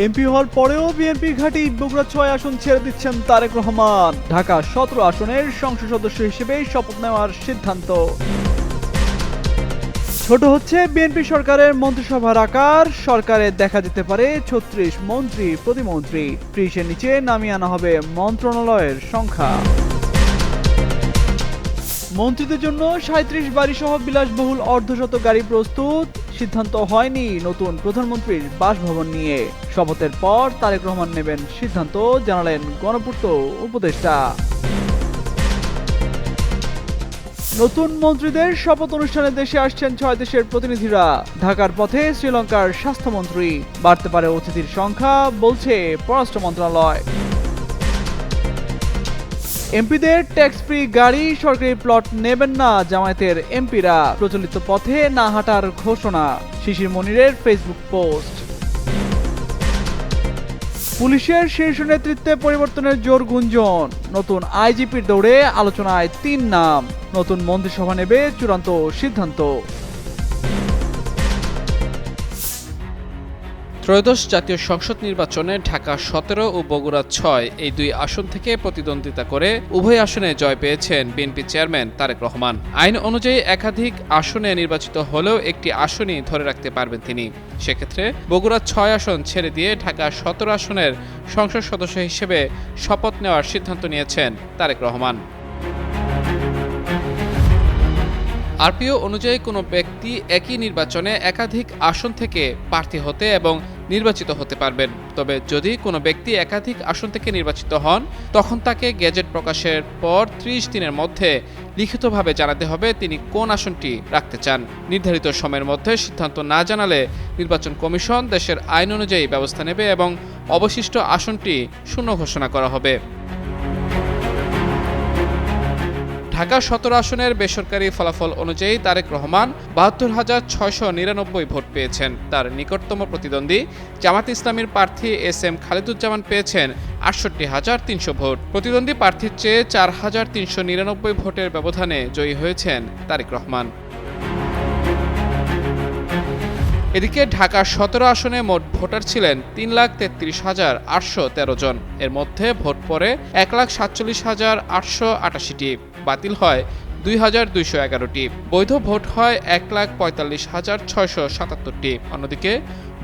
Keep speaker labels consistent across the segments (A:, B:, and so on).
A: MP হওয়ার পরেও BNP ঘাঁটি বগুড়া ৬ আসন ছেড়ে দিচ্ছেন তারেক রহমান। ঢাকা ১৭ আসনের সংসদ সদস্য হিসেবে শপথ নেওয়ার সিদ্ধান্ত। ছোট হচ্ছে বিএনপি সরকারের মন্ত্রিসভার আকার। সরকারে দেখা যেতে পারে ৩৬ মন্ত্রী প্রতিমন্ত্রী। ৩০-এর নিচে নামিয়ে আনা হবে মন্ত্রণালয়ের সংখ্যা। মন্ত্রীদের জন্য ৩৭ বাড়ি সহ বিলাসবহুল অর্ধশত গাড়ি প্রস্তুত। সিদ্ধান্ত হয়নি নতুন প্রধানমন্ত্রীর বাসভবন নিয়ে। শপথের পর তারেক রহমান নেবেন সিদ্ধান্ত, জানালেন গণপূর্ত উপদেষ্টা। নতুন মন্ত্রীদের শপথ অনুষ্ঠানে দেশে আসছেন ৬ দেশের প্রতিনিধিরা। ঢাকার পথে শ্রীলঙ্কার স্বাস্থ্যমন্ত্রী। বাড়তে পারে অতিথির সংখ্যা, বলছে পররাষ্ট্র মন্ত্রণালয়। এমপিদের ট্যাক্স ফ্রি গাড়ি, সরকারি প্লট নেবেন না জামায়াতের এমপিরা। প্রচলিত পথে না হাঁটার ঘোষণা। শিশির মনিরের ফেসবুক পোস্ট। পুলিশের শীর্ষ নেতৃত্বে পরিবর্তনের জোর গুঞ্জন। নতুন আইজিপির দৌড়ে আলোচনায় ৩ নাম। নতুন মন্ত্রিসভা নেবে চূড়ান্ত সিদ্ধান্ত।
B: ত্রয়োদশ জাতীয় সংসদ নির্বাচনে ঢাকা ১৭ ও বগুড়া ৬ এই ২ আসন থেকে প্রতিদ্বন্দ্বিতা করে উভয় আসনে জয় পেয়েছেন বিএনপি চেয়ারম্যান তারেক রহমান। আইন অনুযায়ী একাধিক আসনে নির্বাচিত হলেও একটি আসনই ধরে রাখতে পারবেন তিনি। সেক্ষেত্রে বগুড়া ৬ আসন ছেড়ে দিয়ে ঢাকা ১৭ আসনের সংসদ সদস্য হিসেবে শপথ নেওয়ার সিদ্ধান্ত নিয়েছেন তারেক রহমান। আরপিও অনুযায়ী কোনো ব্যক্তি একই নির্বাচনে একাধিক আসন থেকে প্রার্থী হতে এবং নির্বাচিত হতে পারবেন। তবে যদি কোনো ব্যক্তি একাধিক আসন থেকে নির্বাচিত হন, তখন তাকে গেজেট প্রকাশের পর ৩০ দিনের মধ্যে লিখিতভাবে জানাতে হবে তিনি কোন আসনটি রাখতে চান। নির্ধারিত সময়ের মধ্যে সিদ্ধান্ত না জানালে নির্বাচন কমিশন দেশের আইন অনুযায়ী ব্যবস্থা নেবে এবং অবশিষ্ট আসনটি শূন্য ঘোষণা করা হবে। ঢাকা ১৭ আসনের বেসরকারি ফলাফল অনুযায়ী তারেক রহমান ৭২,৬৯৯ ভোট পেয়েছেন। তার নিকটতম প্রতিদ্বন্দ্বী জামায়াতে ইসলামীর প্রার্থী এস.এম. খালেদুজ্জামান পেয়েছেন ৬৮,৩০০ ভোট। প্রতিদ্বন্দ্বী প্রার্থীর চেয়ে ৪,৩৯৯ ভোটের ব্যবধানে জয়ী হয়েছেন তারেক রহমান। এদিকে ঢাকা ১৭ আসনে মোট ভোটার ছিলেন ৩,৩৩,৮১৩ জন। এর মধ্যে ভোট পড়ে ১,৪৭,৮৮৮টি, বাতিল হয় ২,২১১টি, বৈধ ভোট হয় ১,৪৫,৬৭৭টি। অন্যদিকে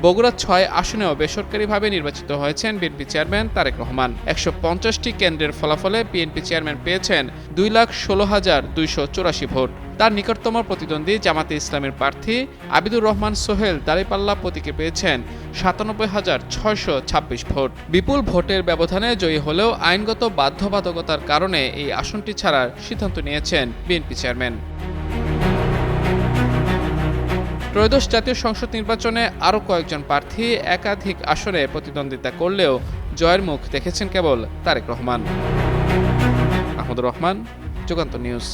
B: বগুড়া ৬ আসনেও বেসরকারিভাবে নির্বাচিত হয়েছেন বিএনপি চেয়ারম্যান তারেক রহমান। ১৫০টি কেন্দ্রের ফলাফলে বিএনপি চেয়ারম্যান পেয়েছেন ২,১৬,২৮৪ ভোট। তার নিকটতম প্রতিদ্বন্দ্বী জামায়াতে ইসলামীর প্রার্থী আবিদুর রহমান সোহেল দাঁড়িপাল্লা প্রতীকে পেয়েছেন ৯৭,৬২৬ ভোট। বিপুল ভোটের ব্যবধানে জয়ী হলেও আইনগত বাধ্যবাধকতার কারণে এই আসনটি ছাড়ার সিদ্ধান্ত নিয়েছেন বিএনপি চেয়ারম্যান। ত্রয়োদশ জাতীয় সংসদ নির্বাচনে আরও কয়েকজন প্রার্থী একাধিক আসনে প্রতিদ্বন্দ্বিতা করলেও জয়ের মুখ দেখেছেন কেবল তারেক রহমান। মাহমুদুর রহমান, যুগান্তর নিউজ।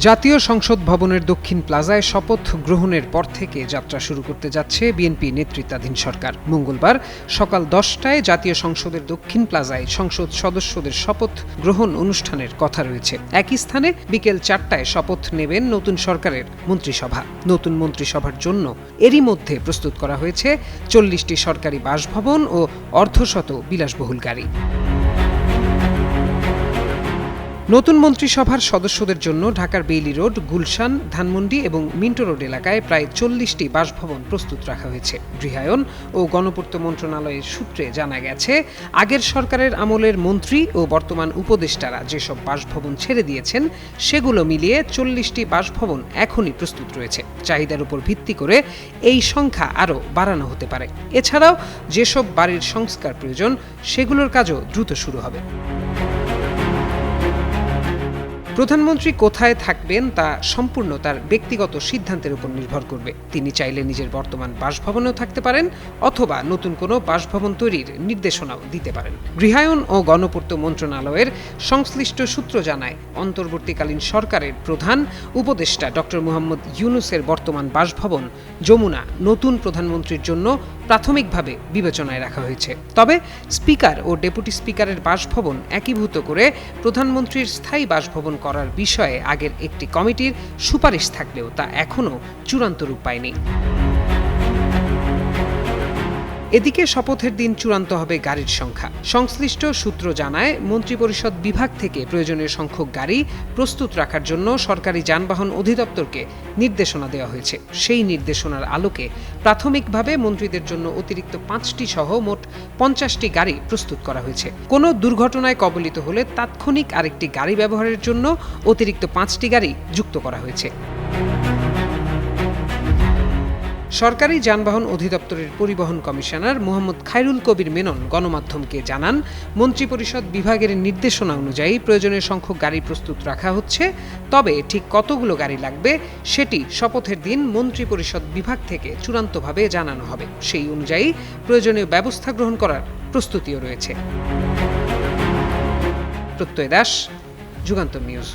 C: জাতীয় সংসদ ভবনের দক্ষিণ প্লাজায় শপথ গ্রহণের পর থেকে যাত্রা শুরু করতে যাচ্ছে বিএনপি নেতৃত্বাধীন সরকার। মঙ্গলবার সকাল ১০টায় জাতীয় সংসদের দক্ষিণ প্লাজায় সংসদ সদস্যদের শপথ গ্রহণ অনুষ্ঠানের কথা রয়েছে। একই স্থানে বিকেল ৪টায় শপথ নেবেন নতুন সরকারের মন্ত্রিসভা। নতুন মন্ত্রিসভার জন্য এরই মধ্যে প্রস্তুত করা হয়েছে ৪০টি সরকারি বাসভবন ও অর্ধশত বিলাসবহুল গাড়ি। নতুন মন্ত্রিসভার সদস্যদের জন্য ঢাকার বেইলি রোড, গুলশান, ধানমন্ডি এবং মিন্টো রোড এলাকায় প্রায় ৪০টি বাসভবন প্রস্তুত রাখা হয়েছে। গৃহায়ন ও গণপূর্ত মন্ত্রণালয়ের সূত্রে জানা গেছে, আগের সরকারের আমলের মন্ত্রী ও বর্তমান উপদেষ্টারা যেসব বাসভবন ছেড়ে দিয়েছেন, সেগুলো মিলিয়ে ৪০টি বাসভবন এখনই প্রস্তুত রয়েছে। চাহিদার উপর ভিত্তি করে এই সংখ্যা আরও বাড়ানো হতে পারে। এছাড়াও যেসব বাড়ির সংস্কার প্রয়োজন, সেগুলোর কাজও দ্রুত শুরু হবে। প্রধানমন্ত্রী কোথায় থাকবেন তা সম্পূর্ণ তার ব্যক্তিগত সিদ্ধান্তের উপর নির্ভর করবে। তিনি চাইলে নিজের বর্তমান বাসভবনেও থাকতে পারেন অথবা নতুন কোনো বাসভবন তৈরির নির্দেশনাও দিতে পারেন। গৃহায়ন ও গণপূর্ত মন্ত্রণালয়ের সংশ্লিষ্ট সূত্র জানায়, অন্তর্বর্তীকালীন সরকারের প্রধান উপদেষ্টা ডক্টর মোহাম্মদ ইউনূসের বর্তমান বাসভবন যমুনা নতুন প্রধানমন্ত্রীর জন্য প্রাথমিকভাবে বিবেচনায় রাখা হয়েছে। তবে স্পিকার ও ডেপুটি স্পিকারের বাসভবন একীভূত করে প্রধানমন্ত্রীর স্থায়ী বাসভবন করার বিষয়ে আগের একটি কমিটির সুপারিশ থাকলেও তা এখনও চূড়ান্ত রূপ পায়নি। এদিকে শপথের দিন চূড়ান্ত হবে গাড়ির সংখ্যা। সংশ্লিষ্ট সূত্র জানায়, মন্ত্রিপরিষদ বিভাগ থেকে প্রয়োজনীয় সংখ্যক গাড়ি প্রস্তুত রাখার জন্য সরকারি যানবাহন অধিদপ্তরকে নির্দেশনা দেওয়া হয়েছে। সেই নির্দেশনার আলোকে প্রাথমিকভাবে মন্ত্রীদের জন্য অতিরিক্ত 5টি সহ মোট 50টি গাড়ি প্রস্তুত করা হয়েছে। কোনো দুর্ঘটনায় কবলিত হলে তাৎক্ষণিক আরেকটি গাড়ি ব্যবহারের জন্য অতিরিক্ত 5টি গাড়ি যুক্ত করা হয়েছে। সরকারি যানবাহন অধিদপ্তরের পরিবহন কমিশনার মোহাম্মদ খায়রুল কবির মেনন গণমাধ্যমকে জানান, মন্ত্রিপরিষদ বিভাগের নির্দেশনা অনুযায়ী প্রয়োজনীয় সংখ্যক গাড়ি প্রস্তুত রাখা হচ্ছে। তবে ঠিক কতগুলো গাড়ি লাগবে সেটি শপথের দিন মন্ত্রিপরিষদ বিভাগ থেকে চূড়ান্তভাবে জানানো হবে। সেই অনুযায়ী প্রয়োজনীয় ব্যবস্থা গ্রহণ করার প্রস্তুতিও রয়েছে। প্রত্যয় দাস, যুগান্তর নিউজ।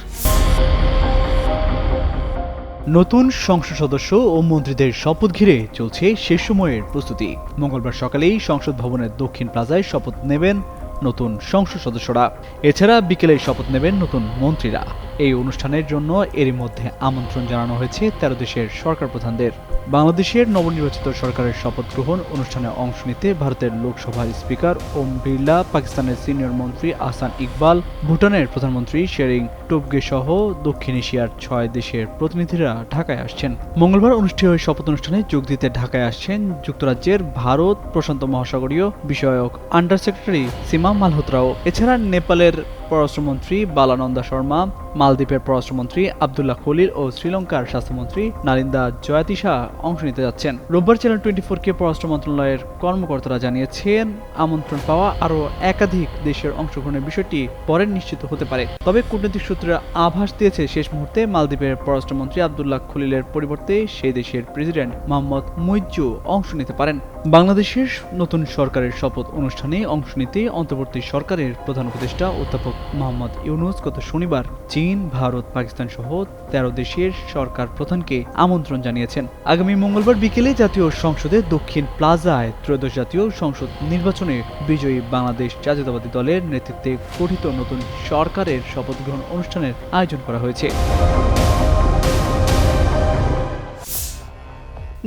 A: নতুন সংসদ সদস্য ও মন্ত্রীদের শপথ ঘিরে চলছে শেষ সময়ের প্রস্তুতি। মঙ্গলবার সকালেই সংসদ ভবনের দক্ষিণ প্লাজায় শপথ নেবেন নতুন সংসদ সদস্যরা। এছাড়া বিকেলে শপথ নেবেন নতুন মন্ত্রীরা। এই অনুষ্ঠানের জন্য এরই মধ্যে আমন্ত্রণ জানানো হয়েছে 13 দেশের সরকার প্রধানদের। বাংলাদেশের নবনির্বাচিত সরকারের শপথ গ্রহণ অনুষ্ঠানে অংশ নিতে ভারতের লোকসভার স্পিকার ওম বিড়লা, পাকিস্তানের সিনিয়র মন্ত্রী আহসান ইকবাল, ভুটানের প্রধানমন্ত্রী শেরিং টোবগে সহ দক্ষিণ এশিয়ার 6 দেশের প্রতিনিধিরা ঢাকায় আসছেন। মঙ্গলবার অনুষ্ঠিত ওই শপথ অনুষ্ঠানে যোগ দিতে ঢাকায় আসছেন যুক্তরাজ্যের ভারত প্রশান্ত মহাসাগরীয় বিষয়ক আন্ডার সেক্রেটারি সীমা মালহোত্রাও। এছাড়া নেপালের পররাষ্ট্রমন্ত্রী বালানন্দা শর্মা, মালদ্বীপের পররাষ্ট্রমন্ত্রী আব্দুল্লাহ খলিল ও শ্রীলঙ্কার স্বাস্থ্যমন্ত্রী নালিন্দা জয়াতিশা অংশ নিতে যাচ্ছেন। রোববার চ্যানেল 24-কে পররাষ্ট্র মন্ত্রণালয়ের কর্মকর্তারা জানিয়েছেন, আমন্ত্রণ পাওয়া আরও একাধিক দেশের অংশগ্রহণের বিষয়টি পরে নিশ্চিত হতে পারে। তবে কূটনৈতিক সূত্ররা আভাস দিয়েছে শেষ মুহূর্তে মালদ্বীপের পররাষ্ট্রমন্ত্রী আব্দুল্লাহ খলিলের পরিবর্তে সেই দেশের প্রেসিডেন্ট মোহাম্মদ মুইজ্জু অংশ নিতে পারেন। বাংলাদেশের নতুন সরকারের শপথ অনুষ্ঠানে অংশ নিতে অন্তর্বর্তী সরকারের প্রধান উপদেষ্টা অধ্যাপক মোহাম্মদ ইউনূস গত শনিবার চীন, ভারত, পাকিস্তান সহ 13 দেশের সরকার প্রধানকে আমন্ত্রণ জানিয়েছেন। আগামী মঙ্গলবার বিকেলে জাতীয় সংসদের দক্ষিণ প্লাজায় ত্রয়োদশ জাতীয় সংসদ নির্বাচনে বিজয়ী বাংলাদেশ জাতীয়তাবাদী দলের নেতৃত্বে গঠিত নতুন সরকারের শপথ গ্রহণ অনুষ্ঠানের আয়োজন করা হয়েছে।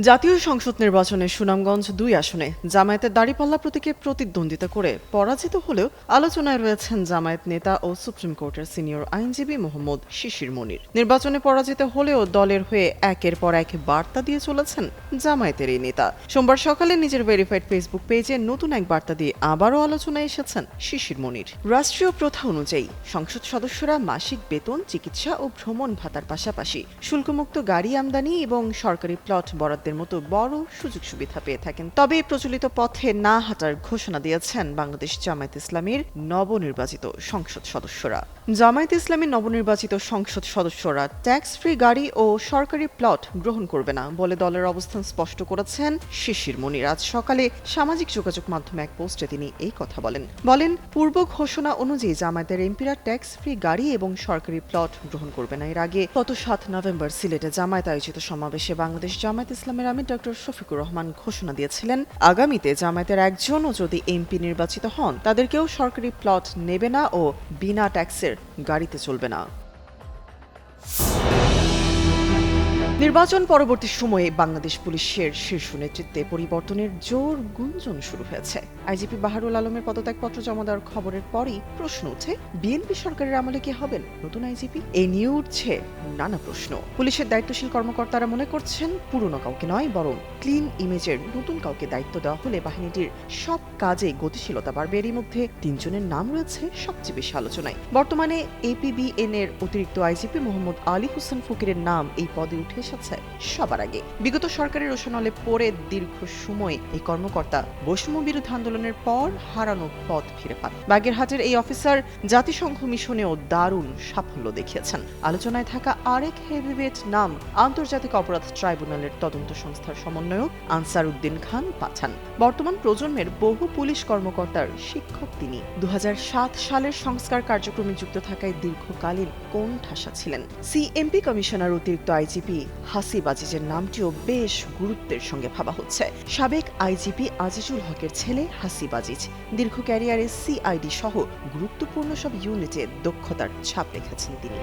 D: জাতীয় সংসদ নির্বাচনে সুনামগঞ্জ 2 আসনে জামায়াতের দাঁড়িপাল্লা প্রতীকে প্রতিদ্বন্দ্বিতা করে পরাজিত হলেও আলোচনায় রয়েছেন জামায়াত নেতা ও সুপ্রিম কোর্টের সিনিয়র আইনজীবী মোহাম্মদ শিশির মনির। নির্বাচনে পরাজিত হলেও দলের হয়ে একের পর এক বার্তা দিয়ে চলেছেন জামায়াতের এই নেতা। সোমবার সকালে নিজের ভেরিফাইড ফেসবুক পেজে নতুন এক বার্তা দিয়ে আবারও আলোচনায় এসেছেন শিশির মনির। রাষ্ট্রীয় প্রথা অনুযায়ী সংসদ সদস্যরা মাসিক বেতন, চিকিৎসা ও ভ্রমণ ভাতার পাশাপাশি শুল্কমুক্ত গাড়ি আমদানি এবং সরকারি প্লট বরাদ্দ মতো বড় সুযোগ সুবিধা পেয়ে থাকেন। তবে প্রচলিত পথে না হাঁটার ঘোষণা দিয়েছেন বাংলাদেশ জামায়াত ইসলামীর নবনির্বাচিত সংসদ সদস্যরা। জামায়াত ইসলামীর নবনির্বাচিত সংসদ সদস্যরা ট্যাক্স ফ্রি গাড়ি ও সরকারি প্লট গ্রহণ করবে না বলে দলের অবস্থান স্পষ্ট করেছেন শিশির মনির। আজ সকালে সামাজিক যোগাযোগ মাধ্যমে এক পোস্টে তিনি এই কথা বলেন, পূর্ব ঘোষণা অনুযায়ী জামায়াতের এমপিরা ট্যাক্স ফ্রি গাড়ি এবং সরকারি প্লট গ্রহণ করবে না। এর আগে গত 7 নভেম্বর সিলেটে জামায়াত আয়োজিত সমাবেশে বাংলাদেশ জামায়াত ইসলামের আমির ডক্টর শফিকুর রহমান ঘোষণা দিয়েছিলেন, আগামীতে জামায়াতের একজনও যদি এমপি নির্বাচিত হন তাদেরকেও সরকারি প্লট নেবে না ও বিনা ট্যাক্সের গাড়িতে চলবে না। নির্বাচন পরবর্তী সময়ে বাংলাদেশ পুলিশের শীর্ষ নেতৃত্বে পরিবর্তনের জোর গুঞ্জন শুরু হয়েছে। আইজিপি বাহারুল আলমের পদত্যাগপত্র জমা দেওয়ার খবরের পরই প্রশ্ন উঠে, বিএনপি সরকারের আমলে কি হবেন নতুন আইজিপি? এই নিয়ে উঠছে নানা প্রশ্ন। পুলিশের দায়িত্বশীল কর্মকর্তারা মনে করছেন, পুরনো কাউকে নয় বরং ক্লিন ইমেজের নতুন কাউকে দায়িত্ব দেওয়া হলে বাহিনীটির সব কাজে গতিশীলতা বাড়বে। এরই মধ্যে 3 জনের নাম রয়েছে সবচেয়ে বেশি আলোচনায়। বর্তমানে এপিবিএন এর অতিরিক্ত আইজিপি মোহাম্মদ আলী হোসেন ফকিরের নাম এই পদে উঠে এসেছে সবার আগে। বিগত সরকারের রোশনালে পড়ে দীর্ঘ সময় এই কর্মকর্তা বৈষম্য বিরোধী আন্দোলনের পর হারানো পদ ফিরে পান। বাগেরহাটের এই অফিসার জাতিসংঘ মিশনেও দারুণ সাফল্য দেখিয়েছেন। আলোচনায় থাকা আরেক হেভিওয়েট নাম আন্তর্জাতিক অপরাধ ট্রাইব্যুনালের তদন্ত সংস্থার সমন্বয়ক আনসার উদ্দিন খান পাঠান। বর্তমান প্রজন্মের বহু পুলিশ কর্মকর্তার শিক্ষক তিনি। 2007 সালের সংস্কার কার্যক্রমে যুক্ত থাকায় দীর্ঘকালীন কোণঠাসা ছিলেন। সিএমপি কমিশনার অতিরিক্ত আইজিপি হাসিব আজিজের নামটিও বেশ গুরুত্বের সঙ্গে ভাবা হচ্ছে। সাবেক আইজিপি আজিজুল হকের ছেলে হাসিব আজিজ দীর্ঘ ক্যারিয়ারে সিআইডি সহ গুরুত্বপূর্ণ সব ইউনিটে দক্ষতার ছাপ রেখেছেন তিনি।